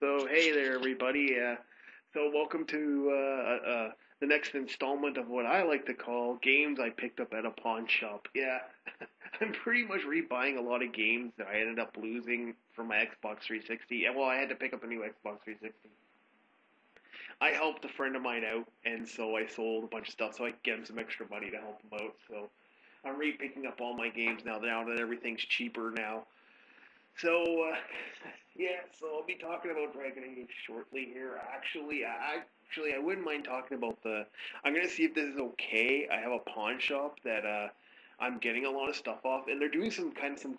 So hey there, everybody. Welcome to the next installment of what I like to call games I picked up at a pawn shop. Yeah, I'm pretty much rebuying a lot of games that I ended up losing from my Xbox 360. And well, I had to pick up a new Xbox 360. I helped a friend of mine out, and so I sold a bunch of stuff so I could get him some extra money to help him out. So I'm re-picking up all my games now that everything's cheaper now. So, so I'll be talking about Dragon Age shortly here. Actually, I wouldn't mind talking about the. I'm gonna see if this is okay. I have a pawn shop that I'm getting a lot of stuff off, and they're doing some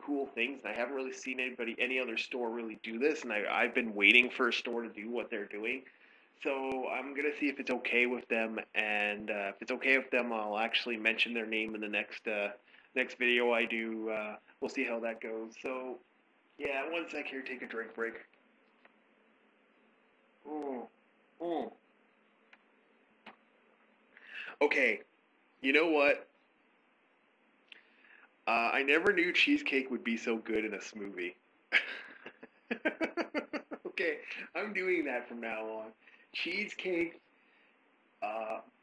cool things. And I haven't really seen any other store really do this, and I've been waiting for a store to do what they're doing. So I'm gonna see if it's okay with them, and if it's okay with them, I'll actually mention their name in the next video I do. We'll see how that goes. So. Yeah, one sec here, take a drink break. Mm, mm. Okay, you know what? I never knew cheesecake would be so good in a smoothie. Okay, I'm doing that from now on. Cheesecake,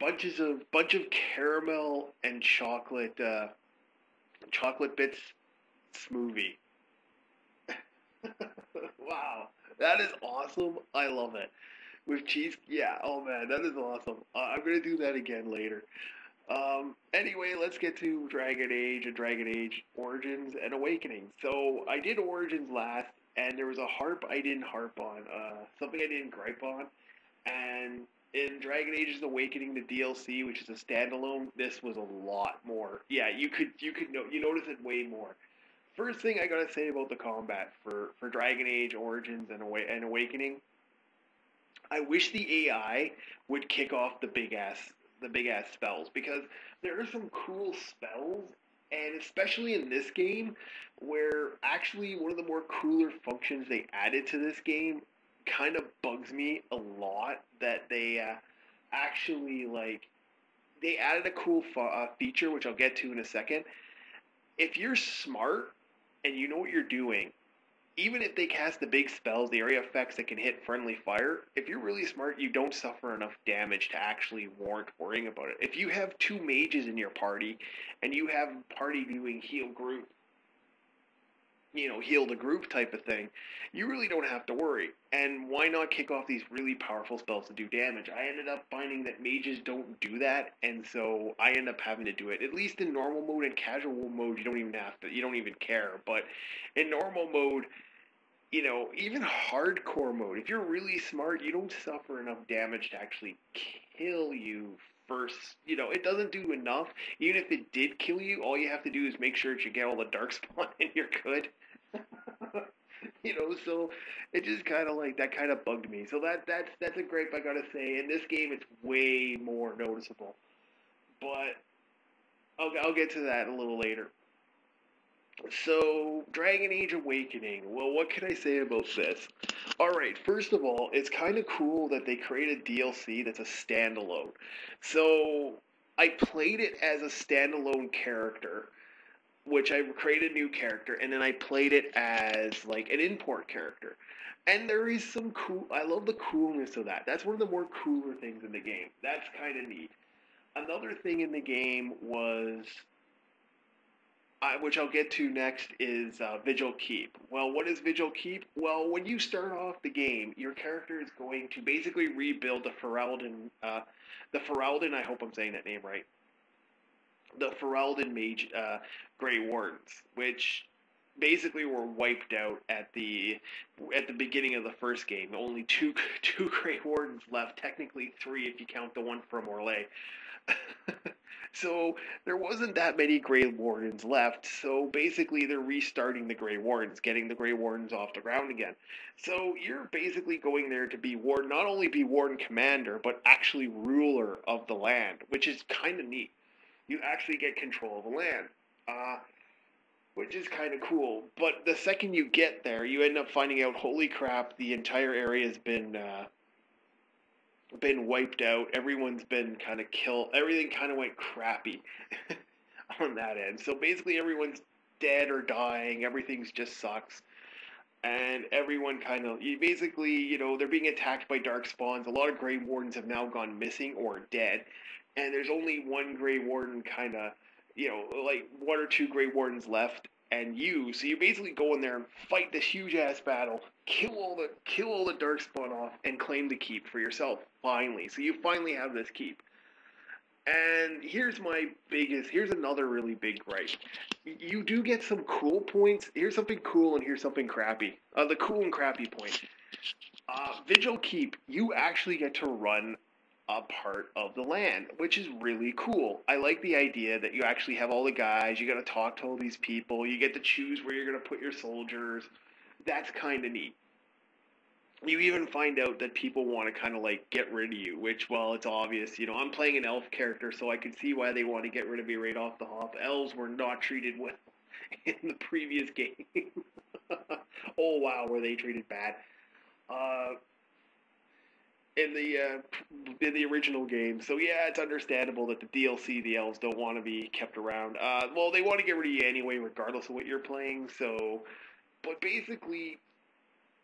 bunch of caramel and chocolate bits smoothie. Wow, that is awesome. I love it. With cheese, yeah. Oh man, that is awesome. I'm gonna do that again later. Anyway, let's get to Dragon Age and Dragon Age Origins and Awakening. So I did Origins last, and there was a harp I didn't harp on, something I didn't gripe on, and in Dragon Age's Awakening, the DLC, which is a standalone, this was a lot more. Yeah, you notice it way more. First thing I gotta say about the combat for Dragon Age Origins and Awakening, I wish the AI would kick off the big ass spells because there are some cool spells, and especially in this game, where actually one of the more cooler functions they added to this game kind of bugs me a lot that they actually like they added a cool feature which I'll get to in a second. If you're smart and you know what you're doing, even if they cast the big spells, the area effects that can hit friendly fire, if you're really smart, you don't suffer enough damage to actually warrant worrying about it. If you have two mages in your party and you have a party doing heal the group type of thing, you really don't have to worry. And why not kick off these really powerful spells to do damage? I ended up finding that mages don't do that, and so I end up having to do it. At least in normal mode and casual mode, you don't even care. But in normal mode, even hardcore mode, if you're really smart, you don't suffer enough damage to actually kill you first. It doesn't do enough. Even if it did kill you, all you have to do is make sure that you get all the dark spawn and you're good. So it just kind of like that kind of bugged me. So that's a gripe I gotta say. In this game, it's way more noticeable, but I'll get to that a little later. So, Dragon Age Awakening. Well, what can I say about this? Alright, first of all, it's kind of cool that they created DLC that's a standalone. So, I played it as a standalone character, which I created a new character, and then I played it as, like, an import character. And there is some I love the coolness of that. That's one of the more cooler things in the game. That's kind of neat. Another thing in the game was which I'll get to next, is Vigil Keep. Well, what is Vigil Keep? Well, when you start off the game, your character is going to basically rebuild the Ferelden, I hope I'm saying that name right, the Ferelden Mage Grey Wardens, which basically were wiped out at the beginning of the first game. Only two Grey Wardens left, technically three if you count the one from Orlais. So there wasn't that many Grey Wardens left, so basically they're restarting the Grey Wardens, getting the Grey Wardens off the ground again. So you're basically going there to be not only be Warden Commander, but actually ruler of the land, which is kind of neat. You actually get control of the land, which is kind of cool. But the second you get there, you end up finding out, holy crap, the entire area has been wiped out. Everyone's been kind of killed. Everything kind of went crappy on that end. So basically, everyone's dead or dying. Everything's just sucks. and everyone kind of basically, they're being attacked by dark spawns. A lot of Grey Wardens have now gone missing or dead, and there's only one Grey Warden kind of, like one or two Grey Wardens left, and you. So you basically go in there and fight this huge ass battle, kill all the dark spawn off, and claim the keep for yourself. Finally, so you finally have this keep. And here's another really big gripe. You do get some cool points. Here's something cool and here's something crappy. The cool and crappy point. Vigil Keep, you actually get to run a part of the land, which is really cool. I like the idea that you actually have all the guys, you got to talk to all these people, you get to choose where you're going to put your soldiers. That's kind of neat. You even find out that people want to kind of like get rid of you, which, well, it's obvious. I'm playing an elf character, so I can see why they want to get rid of me right off the hop. Elves were not treated well in the previous game. Oh wow, were they treated bad? Uh, in the original game. So yeah, it's understandable that the DLC, the elves don't want to be kept around. Well, they want to get rid of you anyway, regardless of what you're playing. So, but basically,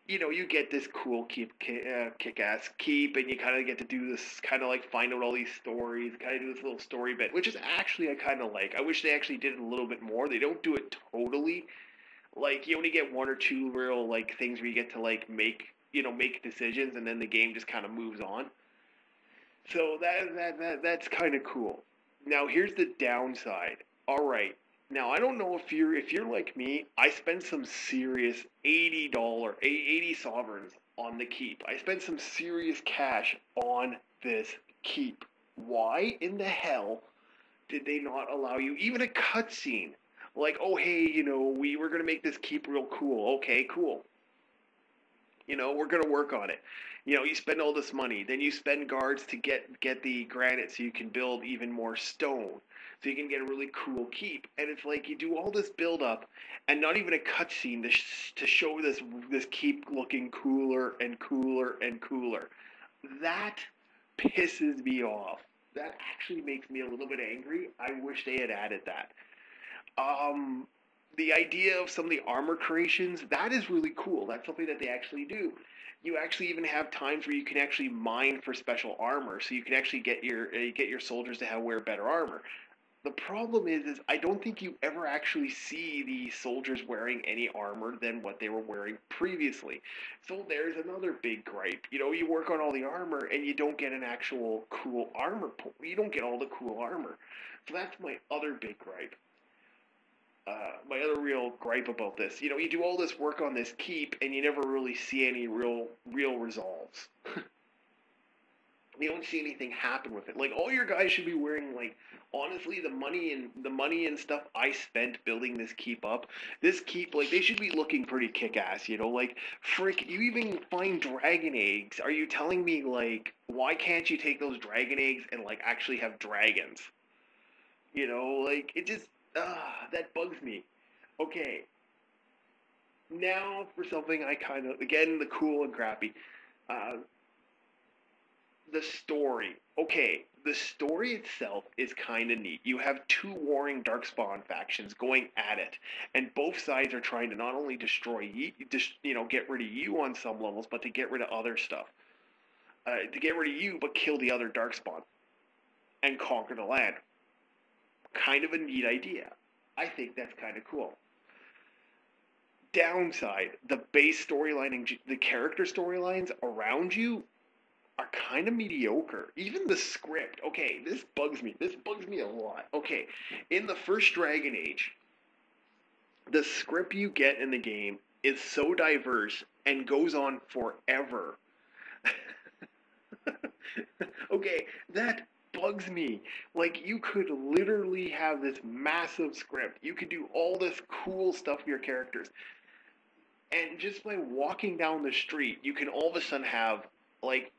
you get this cool kick-ass keep, and you kind of get to do this, kind of like find out all these stories, kind of do this little story bit, which is actually I kind of like. I wish they actually did it a little bit more. They don't do it totally. Like you only get one or two real like things where you get to like make decisions, and then the game just kind of moves on. So that's kind of cool. Now here's the downside. All right. Now I don't know if you're like me. I spent some serious $80 sovereigns on the keep. I spent some serious cash on this keep. Why in the hell did they not allow you even a cutscene? Like, oh hey, we were gonna make this keep real cool. Okay, cool. We're gonna work on it. You spend all this money, then you spend guards to get the granite so you can build even more stone, so you can get a really cool keep. And it's like you do all this build up, and not even a cutscene to show this keep looking cooler and cooler and cooler. That pisses me off. That actually makes me a little bit angry. I wish they had added that. Um, the idea of some of the armor creations, that is really cool. That's something that they actually do. You actually even have times where you can actually mine for special armor, so you can actually get your soldiers to wear better armor. The problem is I don't think you ever actually see the soldiers wearing any armor than what they were wearing previously. So there's another big gripe. You work on all the armor and you don't get an actual cool armor. You don't get all the cool armor. So that's my other big gripe. My other real gripe about this. You do all this work on this keep, and you never really see any real resolves. You don't see anything happen with it. Like all your guys should be wearing honestly the money and stuff I spent building this keep up. This keep they should be looking pretty kick ass. Like frick, you even find dragon eggs. Are you telling me why can't you take those dragon eggs and actually have dragons? It just that bugs me. Okay, now for something I kind of again the cool and crappy. Uh, the story. Okay, the story itself is kind of neat. You have two warring Darkspawn factions going at it, and both sides are trying to not only destroy you, get rid of you on some levels, but to get rid of other stuff. To get rid of you, but kill the other Darkspawn and conquer the land. Kind of a neat idea. I think that's kind of cool. Downside, the base storyline and the character storylines around you are kind of mediocre. Even the script. Okay, this bugs me. This bugs me a lot. Okay, in the first Dragon Age, the script you get in the game is so diverse and goes on forever. Okay, that bugs me. You could literally have this massive script. You could do all this cool stuff with your characters. And just by walking down the street, you can all of a sudden have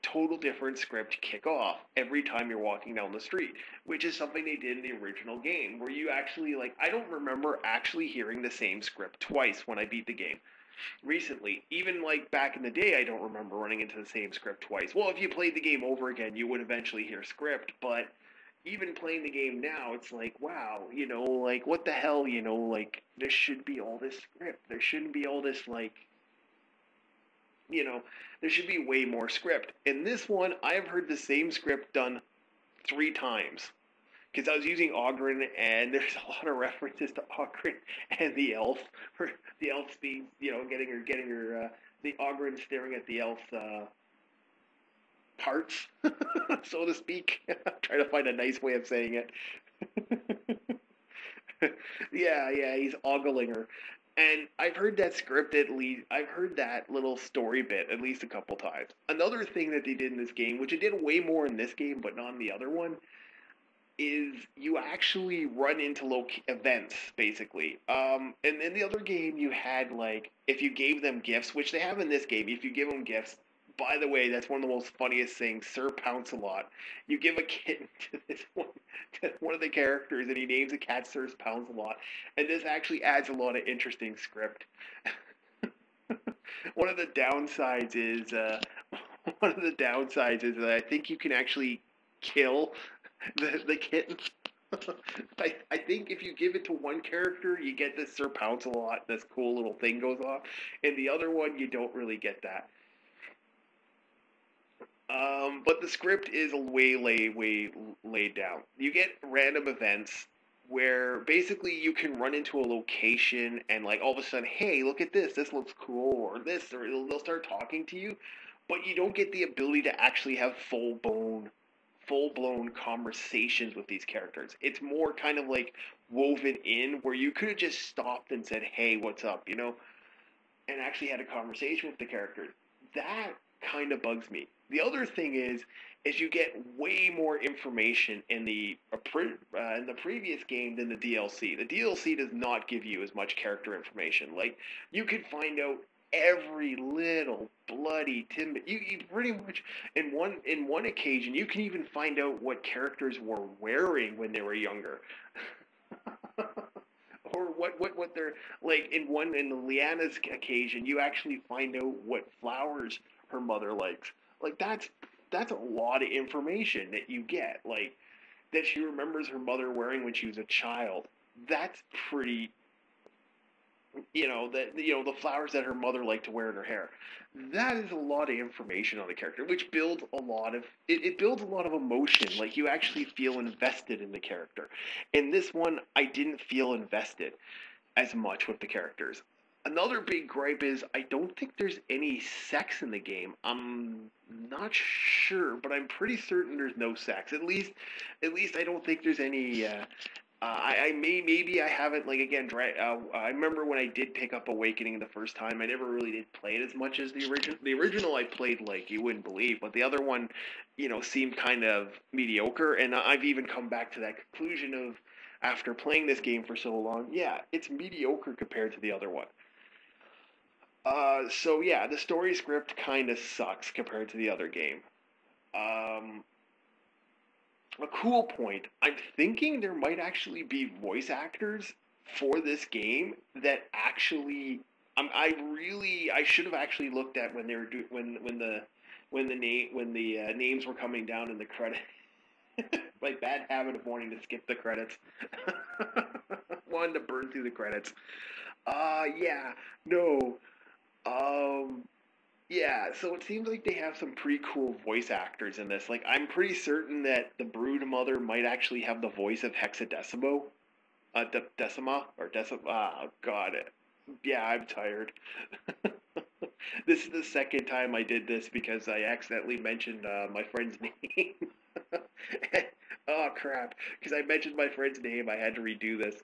total different script kick off every time you're walking down the street, which is something they did in the original game, where you actually I don't remember actually hearing the same script twice when I beat the game recently. Even back in the day, I don't remember running into the same script twice. Well, if you played the game over again, you would eventually hear script, but even playing the game now, it's wow, what the hell, there should be all this script. There shouldn't be all this there should be way more script. In this one, I have heard the same script done 3 times. Because I was using Ogren, and there's a lot of references to Ogren and the elf. The elf being, getting her, the Ogren staring at the elf's parts, so to speak. I'm trying to find a nice way of saying it. Yeah, he's ogling her. And I've heard that script at least, I've heard that little story bit at least a couple times. Another thing that they did in this game, which it did way more in this game, but not in the other one, is you actually run into events, basically. And in the other game, you had, like, if you gave them gifts, which they have in this game, if you give them gifts, by the way, that's one of the most funniest things, Sir Pounce-A-Lot. You give a kitten to one of the characters, and he names the cat Sir Pounce-A-Lot. And this actually adds a lot of interesting script. One of the downsides is, that I think you can actually kill the kitten. I think if you give it to one character, you get this Sir Pounce-A-Lot, this cool little thing goes off, and the other one, you don't really get that. But the script is way laid down. You get random events where basically you can run into a location and, like, all of a sudden, hey, look at this looks cool, or this, or they'll start talking to you, but you don't get the ability to actually have full blown conversations with these characters. It's more kind of like woven in where you could have just stopped and said, hey, what's up, and actually had a conversation with the character. That kind of bugs me. The other thing is you get way more information in the previous game than the DLC. The DLC does not give you as much character information. Like, you could find out every little bloody tidbit. You pretty much in one occasion you can even find out what characters were wearing when they were younger. Or what they're like in Leanna's occasion, you actually find out what flowers her mother likes. Like, that's a lot of information that you get. Like, that she remembers her mother wearing when she was a child. That's pretty, the flowers that her mother liked to wear in her hair. That is a lot of information on the character, which builds a lot of it builds a lot of emotion. Like, you actually feel invested in the character. In this one, I didn't feel invested as much with the characters. Another big gripe is I don't think there's any sex in the game. I'm not sure, but I'm pretty certain there's no sex. At least I don't think there's any. Maybe I haven't, like, again. I remember when I did pick up Awakening the first time. I never really did play it as much as the original. The original I played like you wouldn't believe, but the other one, seemed kind of mediocre. And I've even come back to that conclusion of after playing this game for so long. Yeah, it's mediocre compared to the other one. So yeah, the story script kind of sucks compared to the other game. Um, a cool point. I'm thinking there might actually be voice actors for this game that actually. I should have actually looked at when they were when the names were coming down in the credit. My bad habit of wanting to skip the credits. Wanted to burn through the credits. Yeah, no. Um, yeah, so it seems like they have some pretty cool voice actors in this. Like, I'm pretty certain that the Brood Mother might actually have the voice of Hexadecimo, Decima or Decima. Oh God, yeah, I'm tired. This is the second time I did this because I accidentally mentioned my friend's name. Oh crap! Because I mentioned my friend's name, I had to redo this.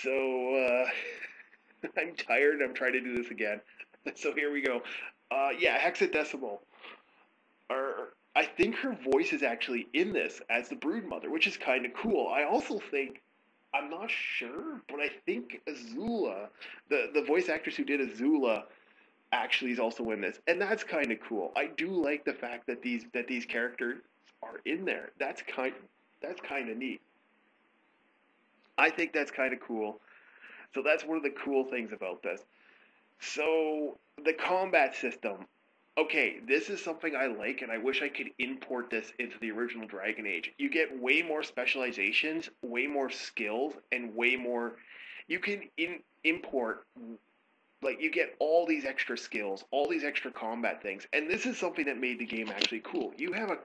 So I'm tired. I'm trying to do this again. So here we go. Yeah, Hexadecimal. Or I think her voice is actually in this as the Brood Mother, which is kind of cool. I also think I'm not sure, but I think Azula, the voice actress who did Azula, actually is also in this, and that's kind of cool. I do like the fact that these characters are in there. That's kind of neat. I think that's kind of cool. So that's one of the cool things about this. So the combat system. Okay, this is something I like, and I wish I could import this into the original Dragon Age. You get way more specializations, way more skills, and way more. You can import like you get all these extra skills, all these extra combat things, and this is something that made the game actually cool. You have a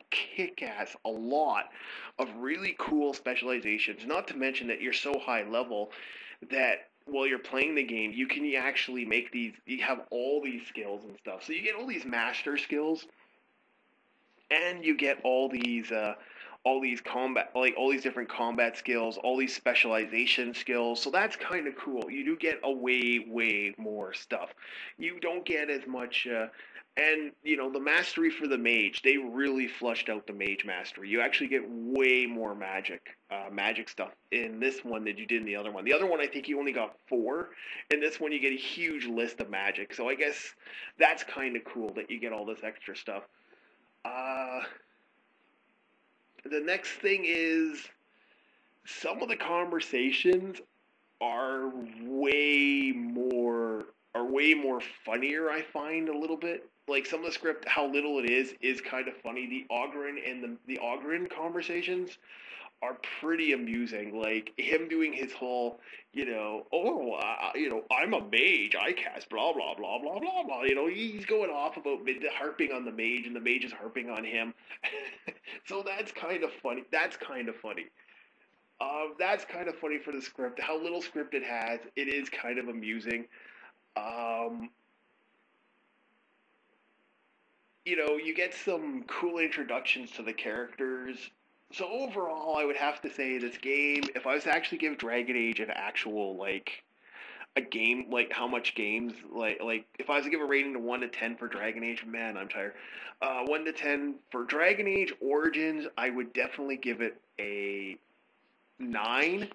lot of really cool specializations. Not to mention that you're so high level that while you're playing the game, you can actually make these. You have all these skills and stuff. So you get all these master skills, and you get all these combat, like all these different combat skills, all these specialization skills. So that's kind of cool. You do get a way more stuff. You don't get as much. And the mastery for the mage, they really flushed out the mage mastery. You actually get way more magic stuff in this one than you did in the other one. The other one, I think you only got 4. In this one, you get a huge list of magic. So I guess that's kind of cool that you get all this extra stuff. Uh, the next thing is some of the conversations are way more funnier. I find a little bit like some of the script, how little it is kind of funny. The Ogren and the Ogren conversations are pretty amusing. Like him doing his whole, I'm a mage. I cast blah blah blah blah blah blah. He's going off about harping on the mage, and the mage is harping on him. So that's kind of funny. That's kind of funny. That's kind of funny for the script. How little script it has. It is kind of amusing. Um, you get some cool introductions to the characters. So overall, I would have to say this game, if I was to actually give Dragon Age an actual, like, a game, like how much games, like if I was to give a rating to 1 to 10 for Dragon Age, man, I'm tired. 1 to 10 for Dragon Age Origins, I would definitely give it a 9.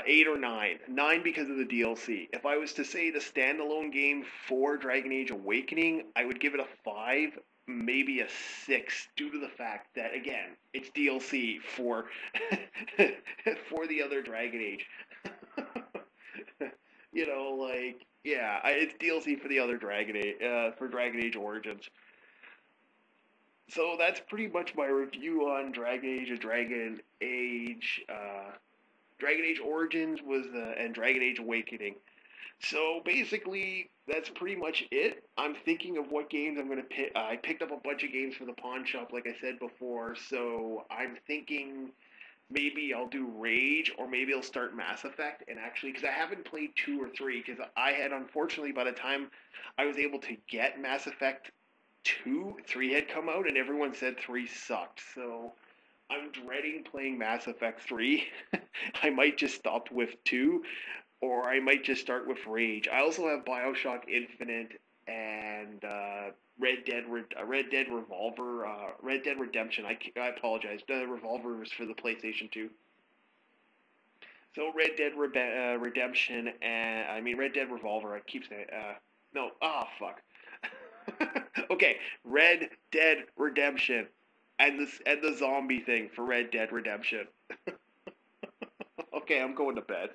8 or 9. 9 because of the DLC. If I was to say the standalone game for Dragon Age Awakening, I would give it a 5, maybe a 6, due to the fact that, again, it's DLC for for the other Dragon Age. It's DLC for the other Dragon Age, for Dragon Age Origins. So that's pretty much my review on Dragon Age and Dragon Age. Dragon Age Origins and Dragon Age Awakening. So basically, that's pretty much it. I'm thinking of what games I'm going to pick. I picked up a bunch of games for the pawn shop, like I said before. So I'm thinking maybe I'll do Rage, or maybe I'll start Mass Effect. And actually, because I haven't played 2 or 3, because I had, unfortunately, by the time I was able to get Mass Effect 2, 3 had come out, and everyone said 3 sucked. So I'm dreading playing Mass Effect 3. I might just stop with 2, or I might just start with Rage. I also have BioShock Infinite and Red Dead Redemption. I apologize. The Revolver is for the PlayStation 2. So Red Dead Redemption and Red Dead Revolver. I keep saying no. Ah, fuck. Okay, Red Dead Redemption. And the zombie thing for Red Dead Redemption. Okay, I'm going to bed.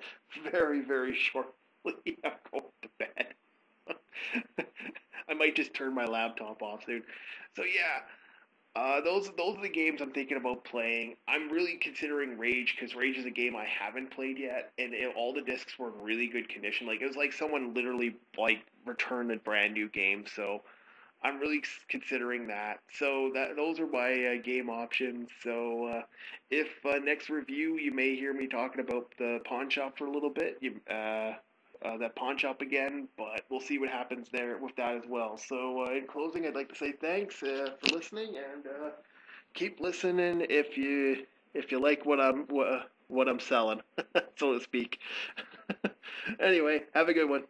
Very shortly, I'm going to bed. I might just turn my laptop off soon. So yeah, those are the games I'm thinking about playing. I'm really considering Rage, because Rage is a game I haven't played yet, and all the discs were in really good condition. Like it was like someone literally like returned a brand new game. So I'm really considering that. So those are my game options. So if next review you may hear me talking about the pawn shop for a little bit, that pawn shop again, but we'll see what happens there with that as well. So in closing, I'd like to say thanks for listening, and keep listening if you like what I'm selling, so to speak. Anyway, have a good one.